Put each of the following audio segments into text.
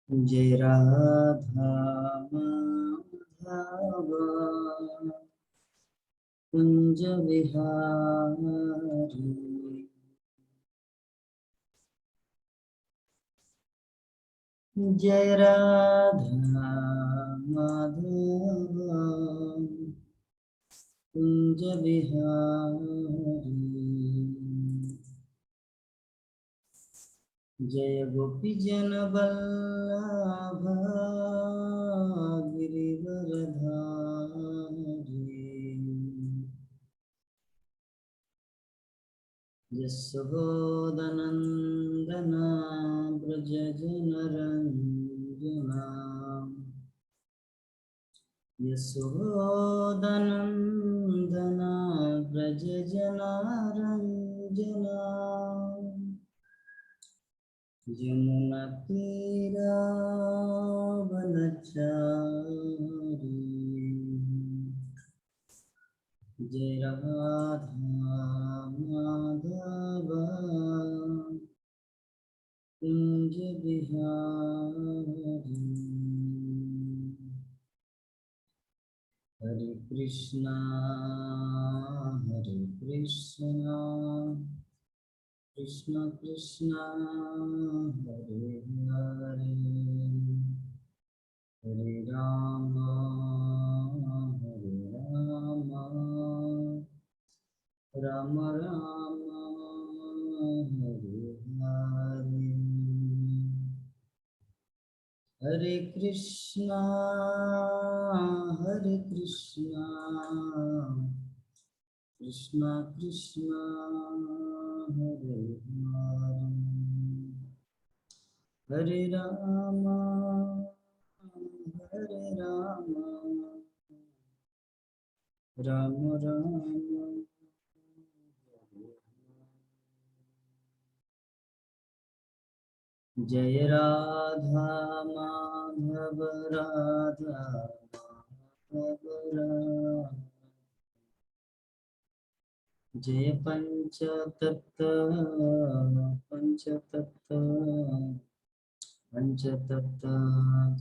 जय राधा माधव कुंज विहारी। जय राधा माधव कुंज विहारी। जय गोपी जन वल्लभ गिरिवरधारी। यशोदनन्दना व्रज जनरञ्जना। यशोदनन्दना व्रज जनरञ्जना। यमुनातीरावनचारी। जय राधा माधव कुंज विहारी। हरे कृष्णा कृष्ण कृष्ण हरे हरे, हरे राम राम राम हरे हरे। हरे कृष्णा कृष्ण कृष्ण हरे हरे, हरे राम राम राम। जय राधा माधव राधा माधव राधा। जय पंचतत्व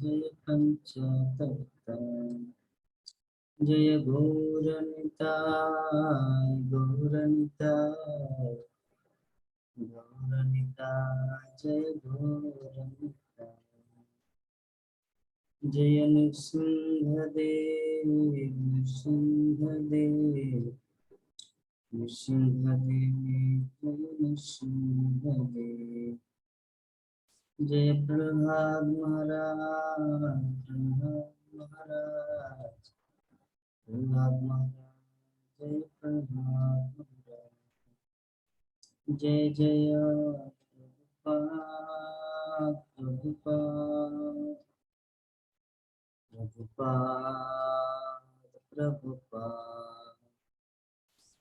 जय पंचतत्व। जय गौरनिताय जय गौरनिताय। जय नृसिंहदेव नृसिंहदेव नृसिंहदेव। जय प्रहलाद महाराज जय प्रहलाद महाराज। जय जय प्रभुपाद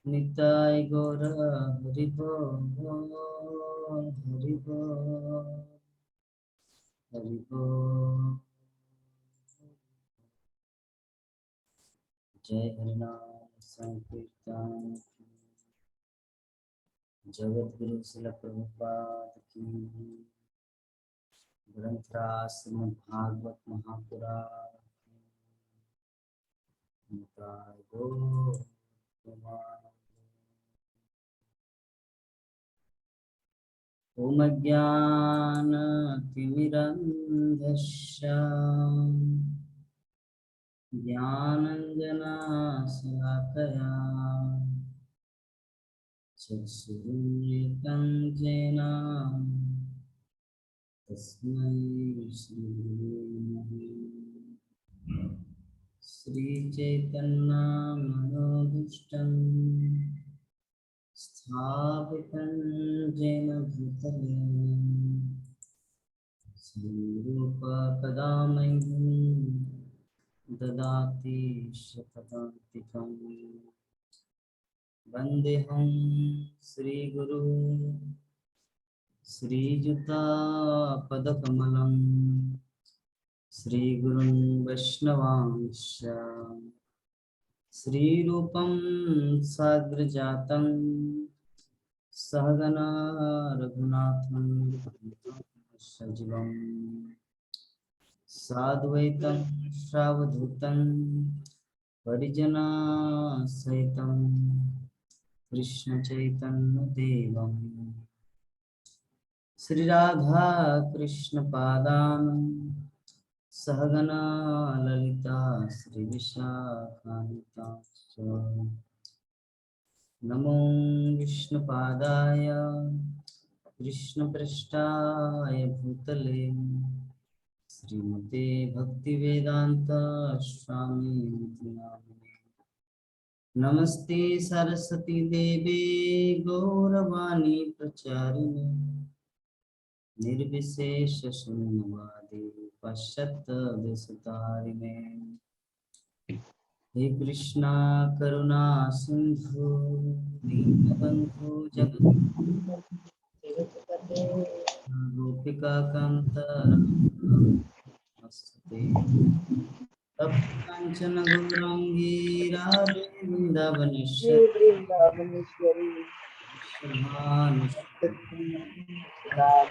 निताय गौर हरि बोल हरि बोल हरि बोल। जय हरिनाम संकीर्तन जगत गुरु शिल प्रभुपाद की। ग्रंथराज श्रीमद् भागवत महापुराण निताय गौर प्रभुपाद। ओम ज्ञानतिमिरन्धस्य ज्ञानञ्जनशलाकया चक्षुरुन्मिलितं येन तस्मै श्रीगुरवे नमः। श्रीचैतन्यमनोभीष्टं स्थापितं येन भूतले स्वरूपकदा मह्यं ददाति स्वपदान्तिकम्। वन्देऽहं श्रीगुरु श्रीयुतापदकमलं श्रीगुरुं वैष्णवांश्च श्रीरूपं साग्रजातं सहगना रघुनाथं सजीवं साद्वैतं सावधूतं परिजनासहितं कृष्णचैतन्यदेवं श्री राधा कृष्ण पादान सहगना ललिता श्री विशाखान्वितांश्च नमो विष्णुपादाय कृष्णपृष्ठाय भूतले श्रीमते भक्तिवेदांत स्वामी नामिने नमस्ते सरस्वती देवी गौरवाणी प्रचारिणे निर्विशेष शून्यवादी पश्चात् देशतारिणे हे कृष्णा करुणा सिंधु दीनबंधु गोपिका कांत नमस्ते तप्त कांचन गौरांगी राधे वृंदावनेश्वरी वृंदावनेश्वरी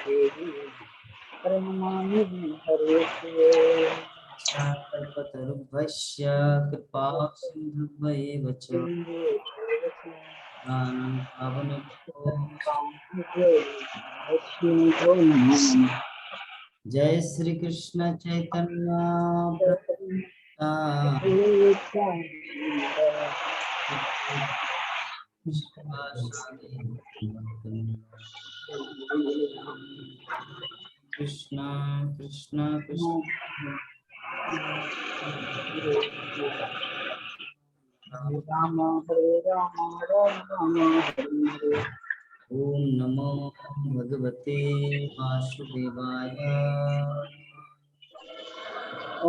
देवी प्रणमामि हरे कल्पतरुभ्यश्च कृपा सिन्धुभ्येव च ज्ञानं पावनेभ्यो जय श्री कृष्ण चैतन्य कृष्ण कृष्ण कृष्ण राम हरे राम राम राम हरे हरे ओम नमो भगवते वासुदेवाय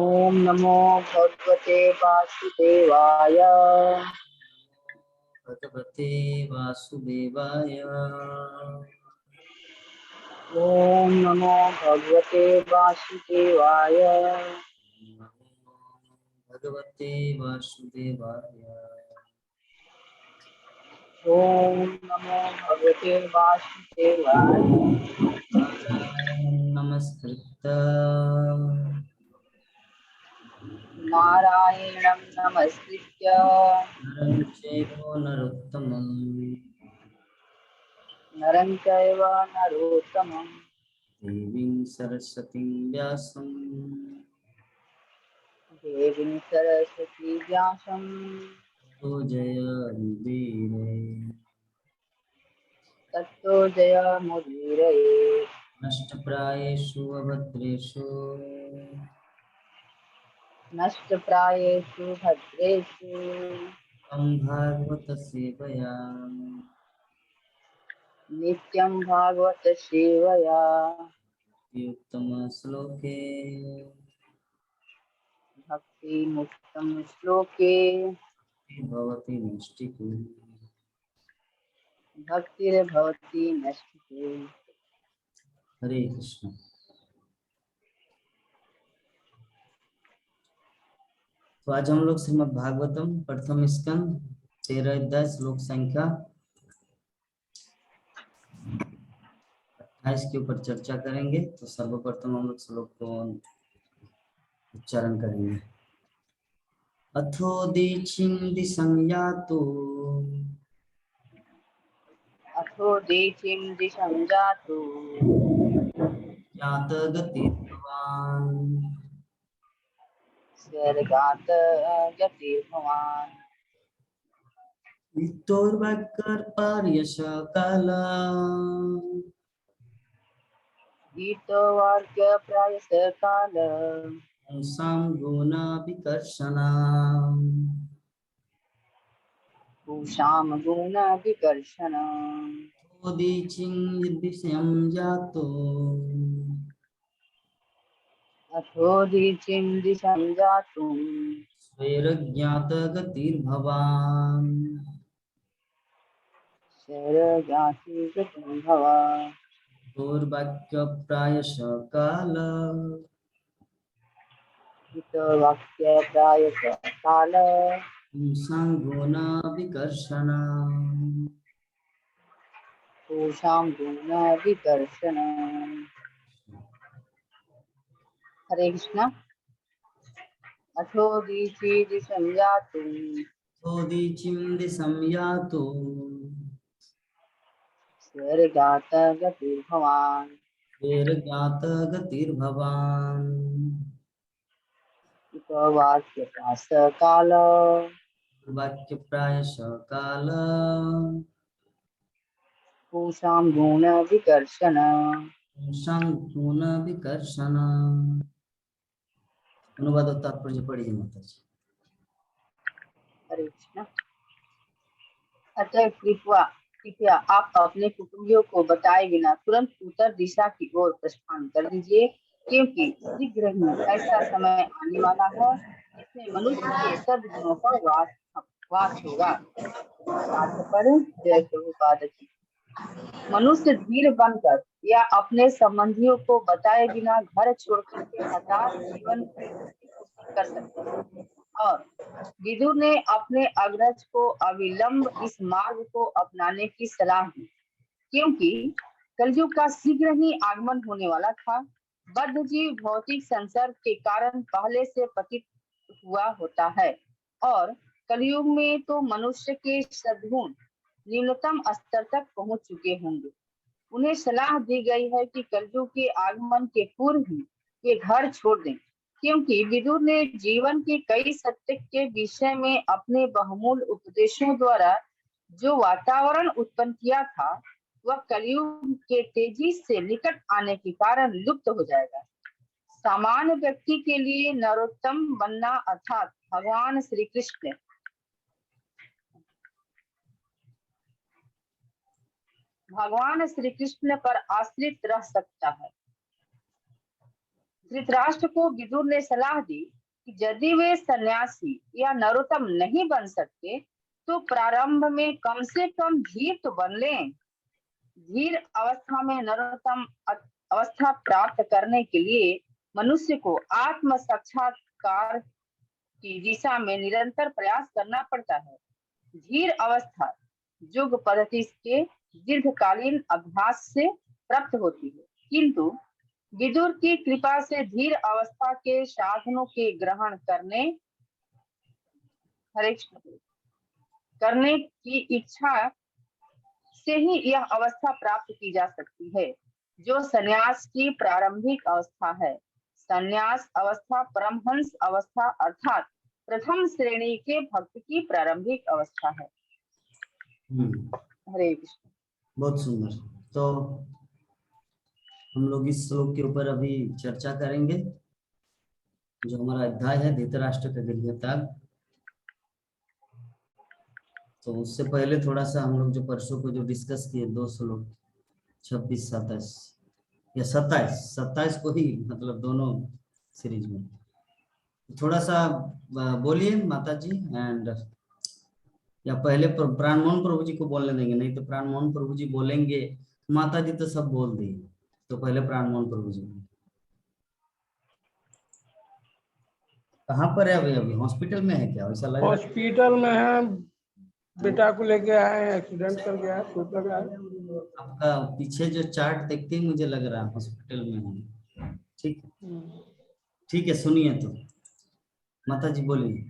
ओम नमो भगवते वासुदेवाय भगवते वासुदेवाय ओम नमो भगवते वासुदेवाय भगवते वासुदेवाय ओम नमो भगवते वासुदेवाय नारायणं नमस्कृत्य नारायणं नमस्कृत्य नरं चैव नरोत्तमं नरं चैव नरोत्तमं देवीं सरस्वतीं व्यासं देवीं सरस्वती व्यासं ततो जयमुदीरये ततो जयमुदीरये नष्टप्रायेषु अभद्रेषु नष्टप्रायेषु भद्रेषु तं भागवत सेवया नित्यं भागवत सेवया उत्तमश्लोके भक्तिमुक्तं श्लोके भवति नष्टिकी भक्तिर्भवति नष्टिके। हरे कृष्ण। तो आज हम लोग श्रीमद् भागवतम प्रथम स्कंद 13 अध्याय श्लोक संख्या 28 के ऊपर चर्चा करेंगे। तो सर्वप्रथम हम लोग श्लोक को उच्चारण करेंगे। अथो दीक्षिन्दी संयातो अथो दीचिं दिशं जातु ज्ञात गतिर्भवान् स्वर्गात् गतिर्भवान् वित्तोर्वाक्यर्पार्यश काला गीतवाक्यप्रायसकाल पुंसां गुणा विकर्षणा पूषां गुणविकर्षण दीचिं विषयं जातो अथो दीचिं दिशं जातुं स्वैरज्ञात गतिर्भवान् शरजाति गतिं भव दुर्वाक्यप्रायश काल गीतवाक्यप्रायसकाल पुंसां गुणा विकर्षणा पूषां गुण विकर्षण। हरे कृष्णा। अथोदीचीदि संयातुं सोदीचिं दिशं यातु स्वर्गात् गतिर्भवान्। वेरगात गतिर्भवान्। उपवाक्यपास काल वाक्य प्रायश काल पूषां गुण विकर्षण। संपूर्ण विकर्षण। अनुवाद और तात्पर्य पढ़िए माताजी। हरे कृष्णा। अतः कृपया कृपया आप अपने कुटुंबियों को बताए बिना तुरंत उत्तर दिशा की ओर प्रस्थान कर दीजिए, क्योंकि शीघ्र ही ऐसा समय आने वाला है जिसमें मनुष्य के सद्गुणों पर वास होगा। तात्पर्य जय प्रभुपाद की। मनुष्य धीर बनकर या अपने संबंधियों को बताए बिना घर छोड़कर के हताश जीवन की पूर्ति कर सकते हैं। और विदुर ने अपने अग्रज को अविलंब इस मार्ग को अपनाने की सलाह दी, क्योंकि कलयुग का शीघ्र ही आगमन होने वाला था। बद्ध जीव भौतिक संसर्ग के कारण पहले से पतित हुआ होता है, और कलयुग में तो मनुष्य के सद्गुण न्यूनतम स्तर तक पहुंच चुके होंगे। उन्हें सलाह दी गई है कि कलयुग के आगमन के पूर्व ही ये घर छोड़ दें, क्योंकि विदुर ने जीवन के कई सत्य के विषय में अपने बहुमूल्य उपदेशों द्वारा जो वातावरण उत्पन्न किया था, वह कलयुग के तेजी से निकट आने के कारण लुप्त हो जाएगा। सामान्य व्यक्ति के लिए नरोत्तम बनना अर्थात भगवान श्री कृष्ण पर आश्रित रह सकता है। धृतराष्ट्र को विदुर ने सलाह दी कि यदि वे सन्यासी या नरोत्तम नहीं बन सकते तो प्रारंभ में कम से कम धीर तो बन लें। धीर अवस्था में नरोत्तम अवस्था प्राप्त करने के लिए मनुष्य को आत्म साक्षात्कार की दिशा में निरंतर प्रयास करना पड़ता है। धीर अवस्था योग पद्धति के दीर्घकालीन अभ्यास से प्राप्त होती है, किंतु विदुर की कृपा से धीर अवस्था के साधनों के ग्रहण करने की इच्छा से ही यह अवस्था प्राप्त की जा सकती है, जो संन्यास की प्रारंभिक अवस्था है। संन्यास अवस्था परमहंस अवस्था अर्थात प्रथम श्रेणी के भक्त की प्रारंभिक अवस्था है। हरे कृष्ण। बहुत सुंदर। तो हम लोग इस श्लोक के ऊपर अभी चर्चा करेंगे। जो हमारा अध्याय है धृतराष्ट्र का गृहत्याग। तो उससे पहले थोड़ा सा हम लोग जो परसों को जो डिस्कस किए 2 श्लोक 26, 27 या 27 को ही मतलब दोनों सीरीज में थोड़ा सा बोलिए माता जी। एंड या पहले प्राणमोहन प्रभु जी को बोलने देंगे, नहीं तो प्राणमोहन प्रभु जी बोलेंगे, माता जी तो सब बोल दी। तो पहले प्राणमोहन प्रभु जी। कहाँ पर है अभी? अभी हॉस्पिटल में है क्या? ऐसा लग रहा है। हॉस्पिटल में है, बेटा को लेके आए हैं, एक्सीडेंट कर गया है, चोट लगा है। आपका पीछे जो चार्ट देखते ही मुझे लग रहा है हॉस्पिटल में है। ठीक ठीक है, सुनिए तो माता जी बोलिए।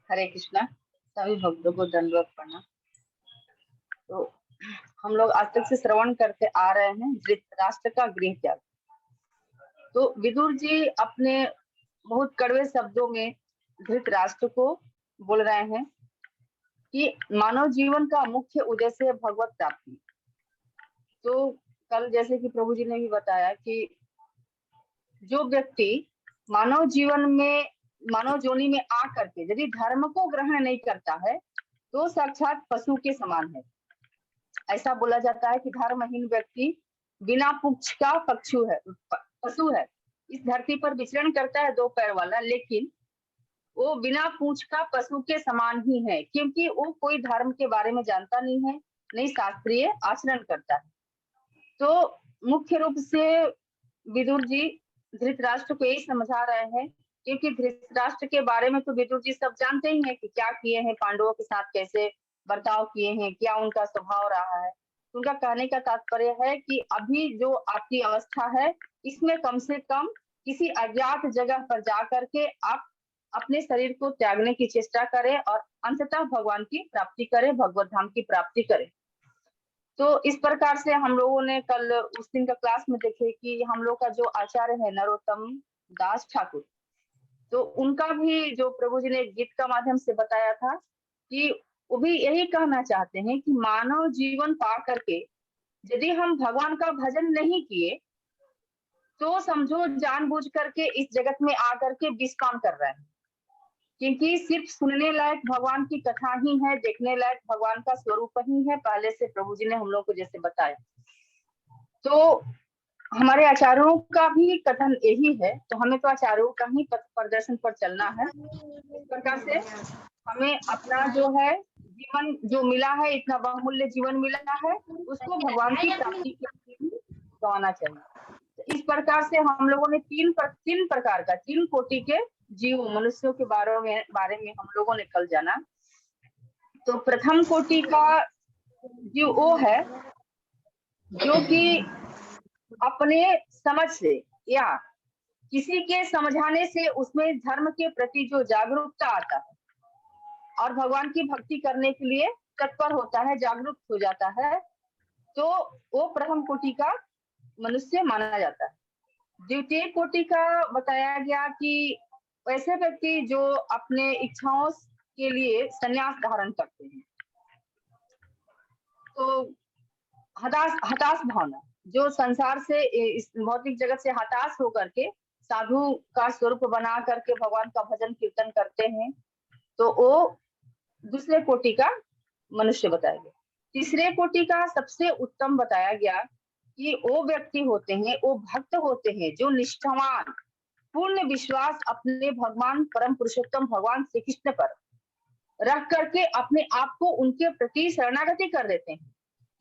हरे कृष्णा। सभी भक्तों को दंडवत प्रणाम। तो हम लोग आज तक से श्रवण करते आ रहे हैं धृतराष्ट्र का गृह त्याग। तो विदुर जी अपने बहुत कड़वे शब्दों में धृतराष्ट्र को बोल रहे हैं कि मानव जीवन का मुख्य उद्देश्य है भगवत प्राप्ति। तो कल जैसे कि प्रभु जी ने भी बताया कि जो व्यक्ति मानव जोनि में आकर के यदि धर्म को ग्रहण नहीं करता है तो साक्षात पशु के समान है। ऐसा बोला जाता है कि धर्महीन व्यक्ति बिना पूंछ का पशु है। इस धरती पर विचरण करता है 2 पैर वाला, लेकिन वो बिना पूंछ का पशु के समान ही है, क्योंकि वो कोई धर्म के बारे में जानता नहीं है, नहीं शास्त्रीय आचरण करता है। तो मुख्य रूप से विदुर जी धृतराष्ट्र को यही समझा रहे हैं, क्योंकि धृतराष्ट्र के बारे में तो विदुर जी सब जानते ही हैं कि क्या किए हैं, पांडवों के साथ कैसे बर्ताव किए हैं, क्या उनका स्वभाव रहा है। उनका कहने का तात्पर्य है कि अभी जो आपकी अवस्था है इसमें कम से कम किसी अज्ञात जगह पर जा करके आप अपने शरीर को त्यागने की चेष्टा करें और अंततः भगवान की प्राप्ति करें, भगवत धाम की प्राप्ति करें। तो इस प्रकार से हम लोगों ने कल उस दिन का क्लास में देखे कि हम लोग का जो आचार्य है नरोत्तम दास ठाकुर, तो उनका भी जो प्रभु जी ने गीत का माध्यम से बताया था कि वो भी यही कहना चाहते हैं कि मानव जीवन पा करके यदि हम भगवान का भजन नहीं किए तो समझो जानबूझ करके इस जगत में आकर के विष काम कर रहे हैं, क्योंकि सिर्फ सुनने लायक भगवान की कथा ही है, देखने लायक भगवान का स्वरूप ही है, पहले से प्रभु जी ने हम लोग को जैसे बताया। तो हमारे आचार्यों का भी कथन यही है, तो हमें तो आचार्यों का ही पथ प्रदर्शन पर चलना है। इस प्रकार से हमें अपना जो है जीवन जो मिला है, इतना बहुमूल्य जीवन मिला है, उसको भगवान की प्राप्ति के लिए गंवाना चाहिए। इस प्रकार से हम लोगों ने तीन प्रकार का, 3 कोटि के जीव मनुष्यों के बारे में हम लोगों ने कल जाना। तो प्रथम कोटि का जीव वो है जो कि अपने समझ से या किसी के समझाने से उसमें धर्म के प्रति जो जागरूकता आता है और भगवान की भक्ति करने के लिए तत्पर होता है, जागरूक हो जाता है, तो वो प्रथम कोटि का मनुष्य माना जाता है। द्वितीय कोटि का बताया गया कि वैसे व्यक्ति जो अपने इच्छाओं के लिए संन्यास धारण करते हैं, तो हताश भावना, जो संसार से इस भौतिक जगत से हताश होकर के साधु का स्वरूप बना करके भगवान का भजन कीर्तन करते हैं, तो वो दूसरे कोटि का मनुष्य बताया गया। तीसरे कोटि का सबसे उत्तम बताया गया कि वो व्यक्ति होते हैं, वो भक्त होते हैं जो निष्ठावान, पूर्ण विश्वास अपने भगवान परम पुरुषोत्तम भगवान श्री कृष्ण पर रख करके अपने आप को उनके प्रति शरणागति कर देते हैं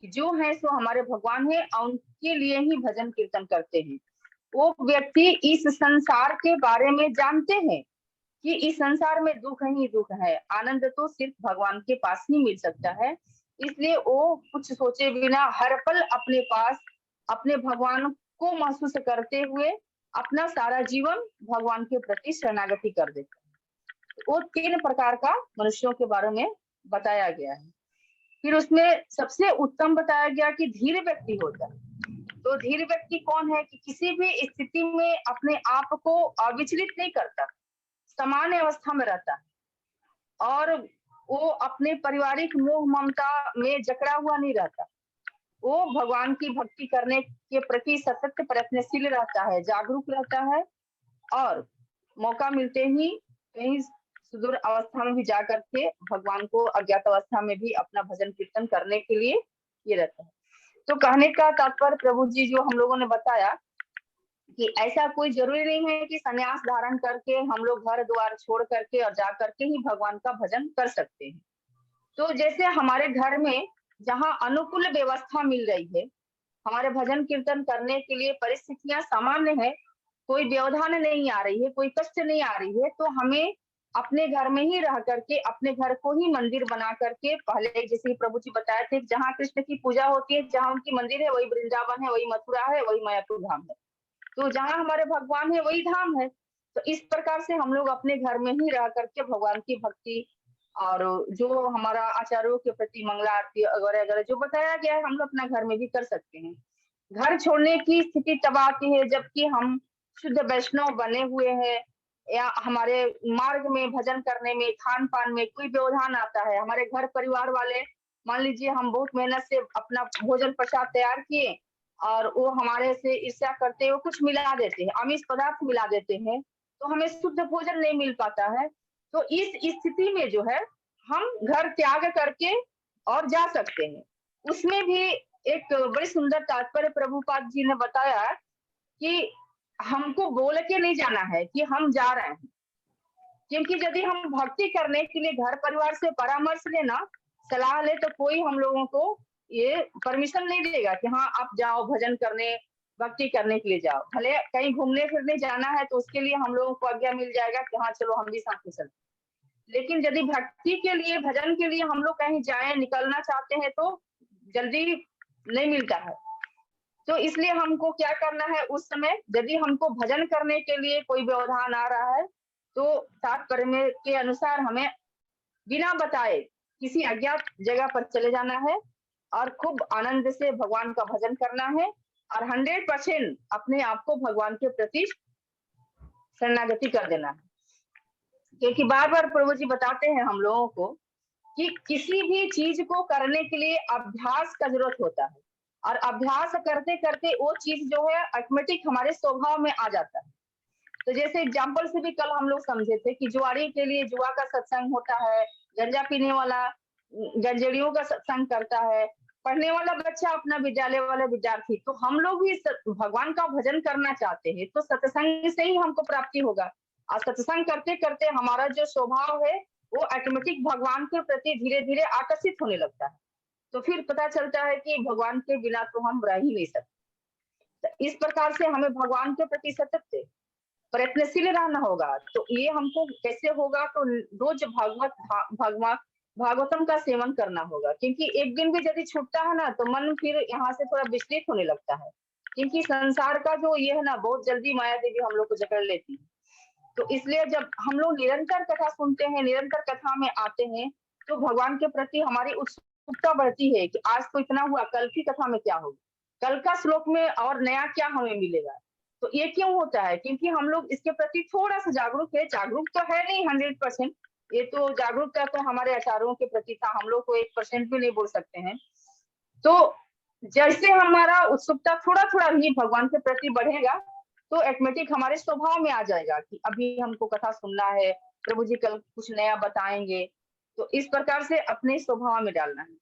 कि जो है सो हमारे भगवान है और उनके लिए ही भजन कीर्तन करते हैं। वो व्यक्ति इस संसार के बारे में जानते हैं कि इस संसार में दुख ही दुख है, आनंद तो सिर्फ भगवान के पास ही मिल सकता है, इसलिए वो कुछ सोचे बिना हर पल अपने पास अपने भगवान को महसूस करते हुए अपना सारा जीवन भगवान के प्रति शरणागति कर देते हैं। वो 3 प्रकार का मनुष्यों के बारे में बताया गया है। फिर उसमें सबसे उत्तम बताया गया कि धीर व्यक्ति होता है। तो धीर व्यक्ति कौन है कि किसी भी स्थिति में अपने आप को अविचलित नहीं करता, सामान्य अवस्था में रहता है और वो अपने पारिवारिक मोह ममता में जकड़ा हुआ नहीं रहता। वो भगवान की भक्ति करने के प्रति सतत प्रयत्नशील रहता है, जागरूक रहता है और मौका मिलते ही कहीं सुदूर अवस्था में भी जा करके भगवान को अज्ञात अवस्था में भी अपना भजन कीर्तन करने के लिए ये रहता है। तो कहने का तात्पर्य प्रभु जी जो हम लोगों ने बताया कि ऐसा कोई जरूरी नहीं है कि संन्यास धारण करके हम लोग घर द्वार छोड़ करके और जा करके ही भगवान का भजन कर सकते हैं। तो जैसे हमारे घर में जहाँ अनुकूल व्यवस्था मिल रही है, हमारे भजन कीर्तन करने के लिए परिस्थितियां सामान्य है, कोई व्यवधान नहीं आ रही है, कोई कष्ट नहीं आ रही है, तो हमें अपने घर में ही रह करके अपने घर को ही मंदिर बना करके, पहले जैसे प्रभु जी बताए थे जहाँ कृष्ण की पूजा होती है, जहाँ उनकी मंदिर है वही वृंदावन है, वही मथुरा है, वही मायापुर धाम है, तो जहाँ हमारे भगवान है वही धाम है। तो इस प्रकार से हम लोग अपने घर में ही रह करके भगवान की भक्ति और जो हमारा आचार्यों के प्रति मंगला आरती वगैरह वगैरह जो बताया गया है हम लोग अपना घर में भी कर सकते हैं। घर छोड़ने की स्थिति तब आती है जबकि हम शुद्ध वैष्णव बने हुए हैं या हमारे मार्ग में भजन करने में, खान पान में कोई व्यवधान आता है। हमारे घर परिवार वाले, मान लीजिए हम बहुत मेहनत से अपना भोजन प्रसाद तैयार किए और वो हमारे से ईर्ष्या करते हुए कुछ मिला देते हैं, आमिष पदार्थ मिला देते हैं, तो हमें शुद्ध भोजन नहीं मिल पाता है। तो इस स्थिति में जो है हम घर त्याग करके और जा सकते हैं। उसमें भी एक बड़ी सुंदर तात्पर्य प्रभुपाद जी ने बताया कि हमको बोल के नहीं जाना है कि हम जा रहे हैं, क्योंकि यदि हम भक्ति करने के लिए घर परिवार से परामर्श लेना, सलाह ले, तो कोई हम लोगों को ये परमिशन नहीं देगा कि हाँ आप जाओ भजन करने, भक्ति करने के लिए जाओ। भले कहीं घूमने फिरने जाना है तो उसके लिए हम लोगों को आज्ञा मिल जाएगा कि हाँ चलो हम भी साथ में चलते। लेकिन यदि भक्ति के लिए, भजन के लिए हम लोग कहीं जाए, निकलना चाहते हैं तो जल्दी नहीं मिलता है। तो इसलिए हमको क्या करना है, उस समय यदि हमको भजन करने के लिए कोई व्यवधान आ रहा है तो तात्पर्य में के अनुसार हमें बिना बताए किसी अज्ञात जगह पर चले जाना है और खूब आनंद से भगवान का भजन करना है और 100% अपने आप को भगवान के प्रति शरणागति कर देना है। क्योंकि बार बार प्रभु जी बताते हैं हम लोगों को कि किसी भी चीज को करने के लिए अभ्यास का जरूरत होता है और अभ्यास करते करते वो चीज जो है ऑटोमेटिक हमारे स्वभाव में आ जाता है। तो जैसे एग्जाम्पल से भी कल हम लोग समझे थे कि जुआरी के लिए जुआ का सत्संग होता है, गंजा पीने वाला गंजेड़ियों का सत्संग करता है, पढ़ने वाला बच्चा अपना विद्यालय वाला विद्यार्थी। तो हम लोग भी भगवान का भजन करना चाहते हैं तो सत्संग से ही हमको प्राप्ति होगा और सत्संग करते करते हमारा जो स्वभाव है वो ऑटोमेटिक भगवान के प्रति धीरे धीरे आकर्षित होने लगता है। तो फिर पता चलता है कि भगवान के बिना तो हम रह ही नहीं सकते। तो इस प्रकार से हमें भगवान के प्रति सतत प्रयत्नशील रहना होगा। तो ये हमको कैसे होगा, तो रोज भागवतम का सेवन करना होगा, क्योंकि एक दिन भी यदि छूटता है ना तो मन फिर यहाँ से थोड़ा विचलित होने लगता है, क्योंकि संसार का जो ये है ना बहुत जल्दी माया देवी हम लोग को जकड़ लेती है। तो इसलिए जब हम लोग निरंतर कथा सुनते हैं, निरंतर कथा में आते हैं, तो भगवान के प्रति हमारी उत्सुकता बढ़ती है कि आज तो इतना हुआ, कल की कथा में क्या होगा, कल का श्लोक में और नया क्या हमें मिलेगा। तो ये क्यों होता है, क्योंकि हम लोग इसके प्रति थोड़ा सा जागरूक है। जागरूक तो है नहीं 100%, ये तो जागरूकता तो हमारे आचार्यों के प्रति था, हम लोग को 1% भी नहीं बोल सकते हैं। तो जैसे हमारा उत्सुकता थोड़ा थोड़ा भी भगवान के प्रति बढ़ेगा तो ऑटोमेटिक हमारे स्वभाव में आ जाएगा कि अभी हमको कथा सुनना है, प्रभु जी कल कुछ नया बताएंगे। तो इस प्रकार से अपने स्वभाव में डालना है।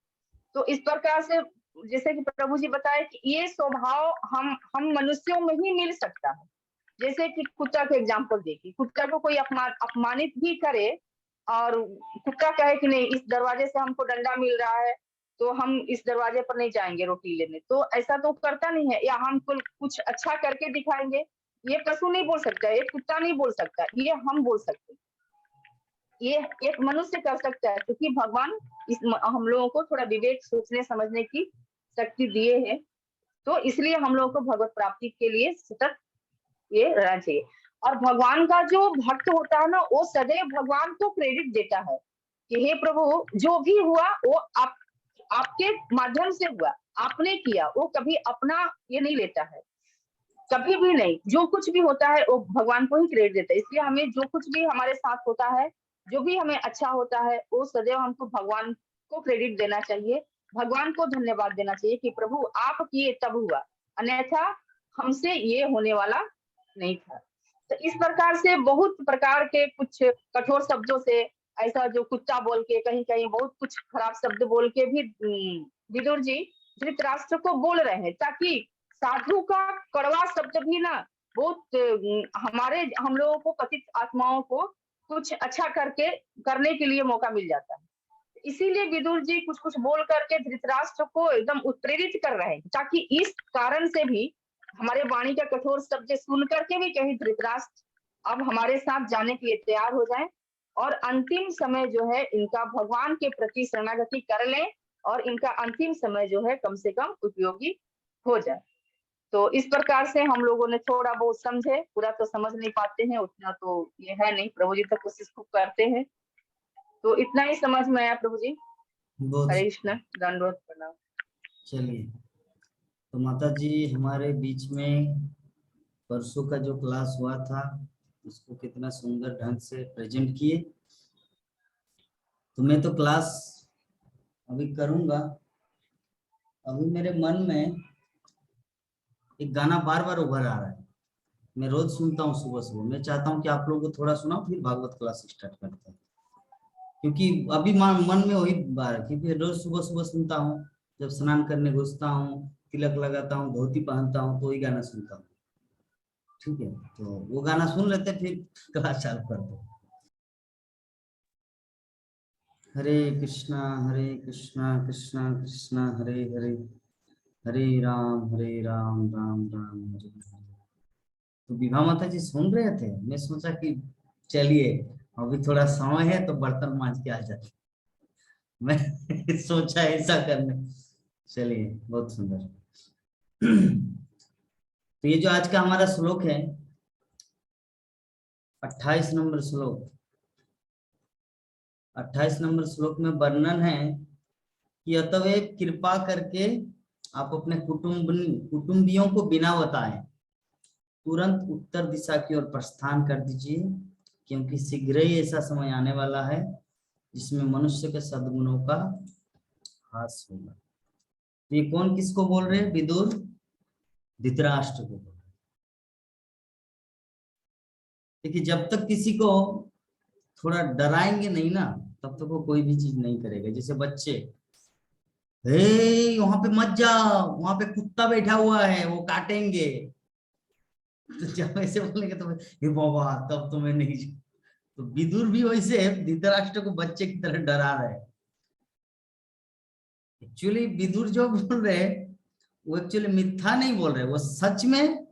तो इस प्रकार से जैसे कि प्रभु जी बताए कि ये स्वभाव हम मनुष्यों में ही मिल सकता है। जैसे कि कुत्ता के एग्जाम्पल देखिए, कुत्ता को कोई अपमानित भी करे और कुत्ता कहे कि नहीं इस दरवाजे से हमको डंडा मिल रहा है तो हम इस दरवाजे पर नहीं जाएंगे रोटी लेने, तो ऐसा तो करता नहीं है। या हम कुछ अच्छा करके दिखाएंगे, ये पशु नहीं बोल सकता, ये कुत्ता नहीं बोल सकता, ये हम बोल सकते, ये एक मनुष्य कर सकता है, क्योंकि भगवान हम लोगों को थोड़ा विवेक सोचने समझने की शक्ति दिए है। तो इसलिए हम लोगों को भगवत प्राप्ति के लिए सतत ये रहना चाहिए। और भगवान का जो भक्त होता है ना वो सदैव भगवान को क्रेडिट देता है कि हे प्रभु जो भी हुआ वो आपके माध्यम से हुआ, आपने किया, वो कभी अपना ये नहीं लेता है, कभी भी नहीं। जो कुछ भी होता है वो भगवान को ही क्रेडिट देता है। इसलिए हमें जो कुछ भी हमारे साथ होता है, जो भी हमें अच्छा होता है, वो सदैव हमको भगवान को क्रेडिट देना चाहिए, भगवान को धन्यवाद देना चाहिए कि प्रभु आप किए तब हुआ, अन्यथा हमसे ये होने वाला नहीं था। तो इस प्रकार से बहुत प्रकार के कुछ कठोर शब्दों से, ऐसा जो कुत्ता बोल के, कहीं कहीं बहुत कुछ खराब शब्द बोल के भी विदुर जी धृतराष्ट्र को बोल रहे हैं, ताकि साधु का कड़वा शब्द भी ना बहुत हमारे हम लोगों को पतित आत्माओं को कुछ अच्छा करने के लिए मौका मिल जाता है। इसीलिए विदुर जी कुछ कुछ बोल करके धृतराष्ट्र को एकदम उत्प्रेरित कर रहे हैं, ताकि इस कारण से भी हमारे वाणी का कठोर शब्द सुन करके भी कहीं धृतराष्ट्र अब हमारे साथ जाने के लिए तैयार हो जाए और अंतिम समय जो है इनका भगवान के प्रति शरणागति कर लें और इनका अंतिम समय जो है कम से कम उपयोगी हो जाए। तो इस प्रकार से हम लोगों ने थोड़ा बहुत समझे, पूरा तो समझ नहीं पाते हैं, उतना तो ये है नहीं, प्रभु जी तक कोशिश खूब करते हैं। तो इतना ही समझ में आया प्रभु जी। हरे कृष्ण, दंडवत प्रणाम। चलिए, तो माता जी हमारे बीच में परसों का जो क्लास हुआ था उसको कितना सुंदर ढंग से प्रेजेंट किए। तो मैं तो क्लास अभी करूंगा, अभी मेरे मन में एक गाना बार बार उभर आ रहा है, मैं रोज सुनता हूँ सुबह सुबह। मैं चाहता हूँ कि आप लोगों को थोड़ा सुनाऊं फिर भागवत क्लास स्टार्ट करते हैं, क्योंकि अभी मन में वही बार है, क्योंकि रोज सुबह सुबह सुनता हूँ, जब स्नान करने घुसता हूँ, तिलक लगाता हूँ, धोती पहनता हूँ, तो वही गाना सुनता हूँ। ठीक है, तो वो गाना सुन लेते फिर क्लास चालू कर दो। हरे कृष्णा कृष्णा कृष्णा हरे हरे, हरे राम राम राम हरे हरे। तो विभा माता जी सुन रहे थे, मैं सोचा कि चलिए अभी थोड़ा समय है तो बर्तन मांज के आ जाते। मैं सोचा ऐसा करने। चलिए, बहुत सुंदर। तो ये जो आज का हमारा श्लोक है, 28 नंबर श्लोक, 28 नंबर श्लोक में वर्णन है कि अतएव कृपा करके आप अपने कुटुंबियों को बिना बताए तुरंत उत्तर दिशा की ओर प्रस्थान कर दीजिए, क्योंकि शीघ्र ही ऐसा समय आने वाला है जिसमें मनुष्य के सद्गुणों का ह्रास होगा। तो ये कौन किसको बोल रहे हैं? विदुर धृतराष्ट्र को बोल रहे हैं। देखिए, जब तक किसी को थोड़ा डराएंगे नहीं ना, तब तक वो कोई भी चीज नहीं करेगा। जैसे बच्चे, हे वहां पे मत जाओ, वहां पे कुत्ता बैठा हुआ है, वो काटेंगे। तो जब ऐसे बोलेंगे तो हे बाबा, तब तो मैं नहीं। तो विदुर भी वैसे धृतराष्ट्र को बच्चे की तरह डरा रहे हैं। एक्चुअली विदुर जो बोल रहे हैं वो एक्चुअली मिथ्या नहीं बोल रहे, वो सच में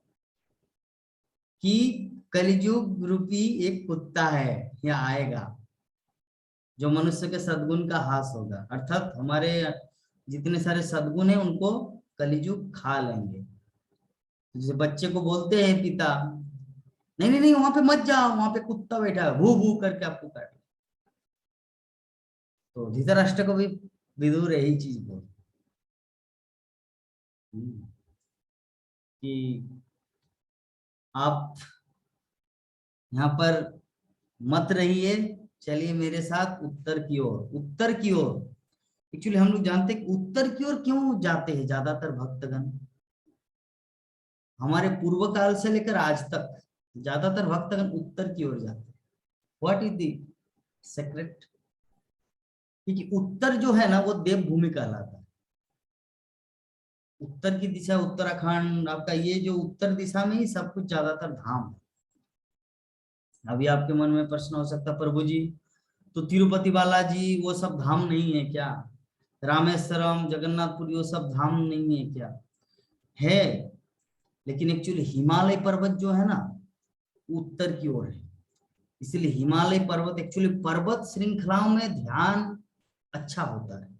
कि कलियुग रूपी एक कुत्ता है या आएगा जो मनुष्य के सद्गुण का ह्रास होगा, अर्थात हमारे जितने सारे सद्गुण हैं उनको कलियुग खा लेंगे। जैसे बच्चे को बोलते हैं पिता, नहीं नहीं नहीं, वहां पे मत जाओ, वहां पे कुत्ता बैठा है, भू भू करके आपको काट। तो धृतराष्ट्र को भी विदुर यही चीज बोल कि आप यहाँ पर मत रहिए, चलिए मेरे साथ उत्तर की ओर। उत्तर की ओर एक्चुअली हम लोग जानते हैं कि उत्तर की ओर क्यों जाते हैं ज्यादातर भक्तगण। हमारे पूर्व काल से लेकर आज तक ज्यादातर भक्तगण उत्तर की ओर जाते हैं। What is the secret? क्योंकि उत्तर जो है ना वो देवभूमि कहलाता है। उत्तर की दिशा उत्तराखंड, आपका ये जो उत्तर दिशा में ही सब कुछ ज्यादातर धाम है। अभी आपके मन में प्रश्न हो सकता है, प्रभु जी तो तिरुपति बालाजी वो सब धाम नहीं है क्या? रामेश्वरम, जगन्नाथपुरी वो सब धाम नहीं है क्या? है, लेकिन एक्चुअली हिमालय पर्वत जो है ना उत्तर की ओर है। इसलिए हिमालय पर्वत, एक्चुअली पर्वत श्रृंखलाओं में ध्यान अच्छा होता है।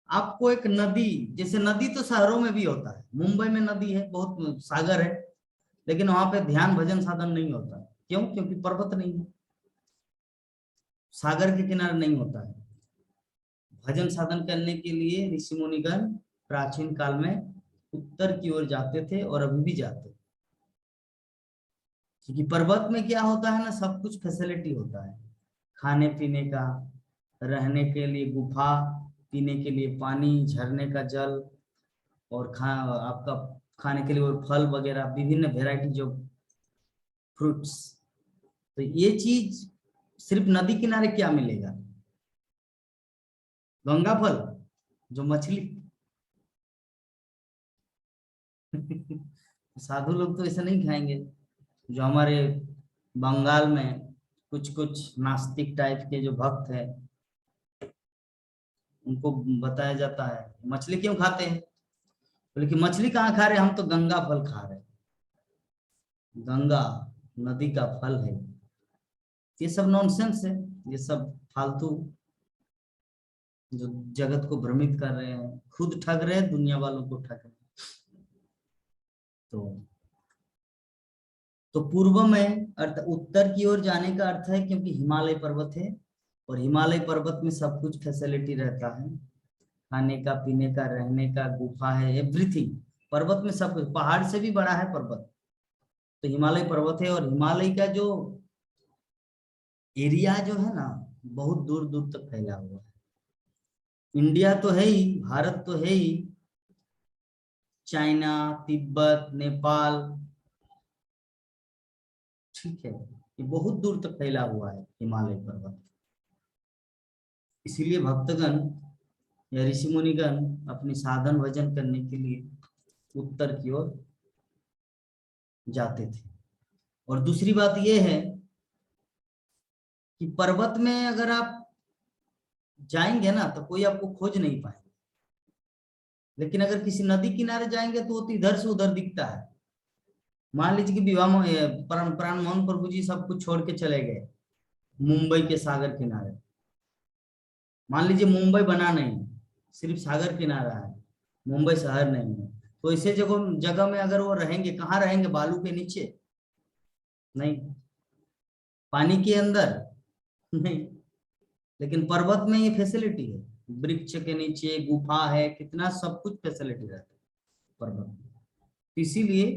आपको एक नदी, जैसे नदी तो शहरों में भी होता है, मुंबई में नदी है, बहुत सागर है, लेकिन वहां पे ध्यान भजन साधन नहीं होता। क्यों? क्योंकि पर्वत नहीं है, सागर के किनारे नहीं होता है। भजन साधन करने के लिए ऋषि मुनिगण प्राचीन काल में उत्तर की ओर जाते थे और अभी भी जाते, क्योंकि पर्वत में क्या होता है ना, सब कुछ फैसिलिटी होता है, खाने पीने का, रहने के लिए गुफा, पीने के लिए पानी, झरने का जल, और आपका खाने के लिए वो फल वगैरह, विभिन्न वेराइटी जो फ्रूट्स। तो ये चीज सिर्फ नदी किनारे क्या मिलेगा? गंगा फल, जो मछली। साधु लोग तो ऐसा नहीं खाएंगे। जो हमारे बंगाल में कुछ कुछ नास्तिक टाइप के जो भक्त हैं, उनको बताया जाता है मछली क्यों खाते हैं, बोले कि मछली कहाँ खा रहे, हम तो गंगा फल खा रहे। गंगा नदी का फल है। ये सब नॉनसेंस है, ये सब फालतू जो जगत को भ्रमित कर रहे हैं, खुद ठग रहे हैं, दुनिया वालों को ठग रहे हैं। तो पूर्व में अर्थ उत्तर की ओर जाने का अर्थ है क्योंकि हिमालय पर्वत है, और हिमालय पर्वत में सब कुछ फैसिलिटी रहता है, खाने का, पीने का, रहने का, गुफा है, एवरीथिंग। पर्वत में सब कुछ, पहाड़ से भी बड़ा है पर्वत, तो हिमालय पर्वत है। और हिमालय का जो एरिया जो है ना बहुत दूर दूर तक फैला हुआ है। इंडिया तो है ही, भारत तो है ही, चाइना, तिब्बत, नेपाल, ठीक है, ये बहुत दूर तक फैला हुआ है हिमालय पर्वत। इसीलिए भक्तगण या ऋषि मुनिगण अपनी साधन भजन करने के लिए उत्तर की ओर जाते थे। और दूसरी बात यह है कि पर्वत में अगर आप जाएंगे ना तो कोई आपको खोज नहीं पाएगा, लेकिन अगर किसी नदी किनारे जाएंगे तो वो तो इधर से उधर दिखता है। मान लीजिए कि विवाह प्राण मोहन प्रभु जी सब कुछ छोड़ के चले गए, मुंबई के सागर किनारे, मान लीजिए मुंबई बना नहीं, सिर्फ सागर किनारा है, मुंबई शहर नहीं है, तो ऐसे जगह जगह में अगर वो रहेंगे, कहाँ रहेंगे? बालू के नीचे? नहीं। पानी के अंदर? नहीं। लेकिन पर्वत में ये फैसिलिटी है, वृक्ष के नीचे गुफा है, कितना सब कुछ फैसिलिटी रहता है पर्वत में। इसीलिए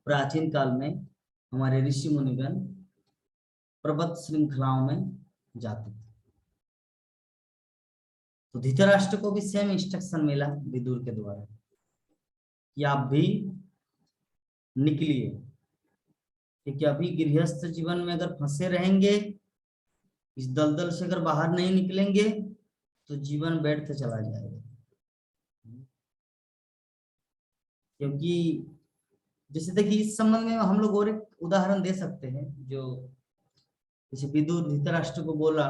प्राचीन काल में हमारे ऋषि मुनिगण पर्वत श्रृंखलाओं में जाते थे। तो धृतराष्ट्र को भी सेम इंस्ट्रक्शन मिला विदुर के द्वारा कि आप भी निकलिए, क्योंकि अभी गृहस्थ जीवन में अगर फंसे रहेंगे, इस दलदल से अगर बाहर नहीं निकलेंगे तो जीवन व्यर्थ चला जाएगा। क्योंकि जैसे देखिए, इस संबंध में हम लोग और एक उदाहरण दे सकते हैं, जो जैसे विदुर धृतराष्ट्र को बोला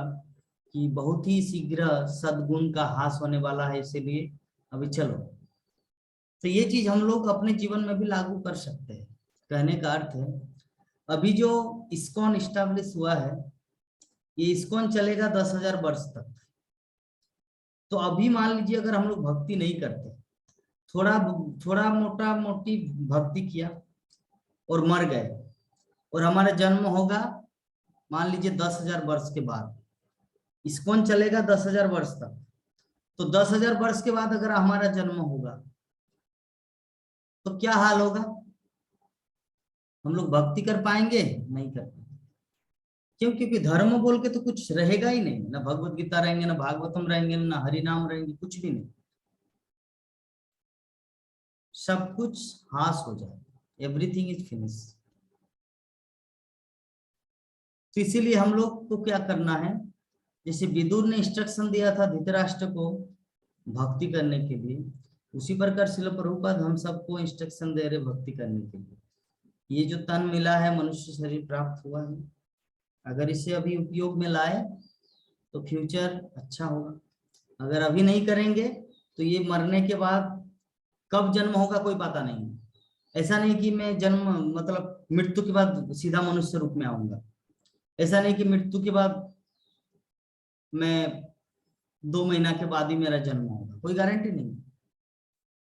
कि बहुत ही शीघ्र सद्गुण का ह्रास होने वाला है, इसीलिए अभी चलो। तो ये चीज हम लोग अपने जीवन में भी लागू कर सकते हैं। कहने का अर्थ है, अभी जो इस्कॉन इस्टेब्लिश हुआ है, ये इस्कॉन चलेगा 10,000 वर्ष तक। तो अभी मान लीजिए अगर हम लोग भक्ति नहीं करते, थोड़ा मोटा मोटी भक्ति किया और मर गए, और हमारा जन्म होगा मान लीजिए 10,000 वर्ष के बाद, इस्कॉन चलेगा 10,000 वर्ष तक। तो 10,000 वर्ष के बाद अगर हमारा जन्म होगा तो क्या हाल होगा? हम लोग भक्ति कर पाएंगे? नहीं कर पाएंगे। क्यों? क्योंकि धर्म बोल के तो कुछ रहेगा ही नहीं, ना भगवत गीता रहेंगे, ना भागवतम रहेंगे, ना हरिनाम रहेंगे, कुछ भी नहीं, सब कुछ हास हो जाए, एवरीथिंग इज फिनिश। तो इसीलिए हम लोग को क्या करना है, जैसे विदुर ने इंस्ट्रक्शन दिया था धृतराष्ट्र को भक्ति करने के लिए, उसी प्रकार श्रील प्रभुपाद हम सबको इंस्ट्रक्शन दे रहे भक्ति करने के लिए। ये जो तन मिला है, मनुष्य शरीर प्राप्त हुआ है, अगर इसे अभी उपयोग में लाए तो फ्यूचर अच्छा होगा। अगर अभी नहीं करेंगे तो ये मरने के बाद कब जन्म होगा कोई पता नहीं। ऐसा नहीं कि मैं जन्म मतलब मृत्यु के बाद सीधा मनुष्य रूप में आऊंगा, ऐसा नहीं कि मृत्यु के बाद मैं 2 महीना के बाद ही मेरा जन्म होगा, कोई गारंटी नहीं।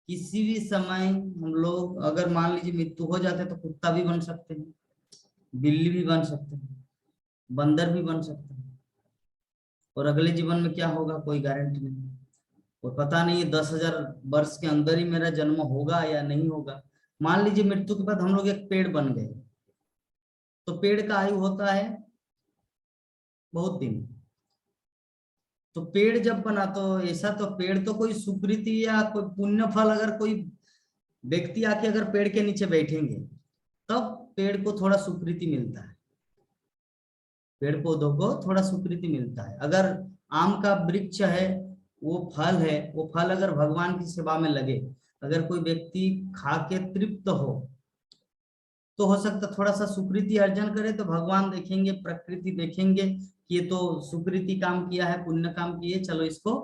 किसी भी समय हम लोग अगर मान लीजिए मृत्यु हो जाते तो कुत्ता भी बन सकते हैं, बिल्ली भी बन सकते हैं, बंदर भी बन सकते हैं, और अगले जीवन में क्या होगा कोई गारंटी नहीं। और पता नहीं है 10,000 वर्ष के अंदर ही मेरा जन्म होगा या नहीं होगा। मान लीजिए मृत्यु के बाद हम लोग एक पेड़ बन गए, तो पेड़ का आयु होता है बहुत दिन। तो पेड़ जब बना तो ऐसा, तो पेड़ तो कोई सुकृति या कोई पुण्य फल, अगर कोई व्यक्ति आके अगर पेड़ के नीचे बैठेंगे तब पेड़ को थोड़ा सुकृति मिलता है, पेड़ पौधों को थोड़ा सुकृति मिलता है। अगर आम का वृक्ष है, वो फल है, वो फल अगर भगवान की सेवा में लगे, अगर कोई व्यक्ति खा के तृप्त तो हो सकता थोड़ा सा सुकृति अर्जन करे, तो भगवान देखेंगे, प्रकृति देखेंगे कि ये तो सुकृति काम किया है, पुण्य काम किए, चलो इसको